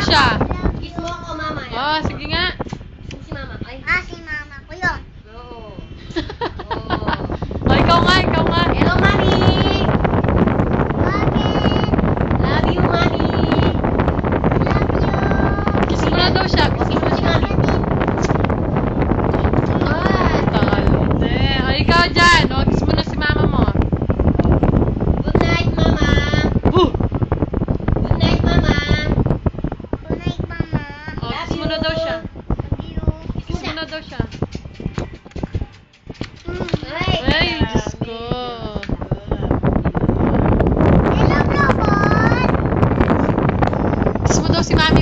siya. Kiss mo ako, mama. Oh, sige nga. Kiss mo si mama. Ay. Si mama ko yun. Oo. Oh, ikaw nga, ikaw nga. Hello, mami. Bakit? Love you, mami. Love you. Kiss mo na daw siya. Kiss mo si mami. Kalde. Oh, ikaw dyan. Oh, kiss mo na si mama mo. Good night, mama. Boo! Good night, mama. Good night, mama. Oh, kiss mo na daw siya. Love you. Kiss mo na daw siya. Ay, Ay, Diyos ko. Hello, robot. Kiss mo daw si mami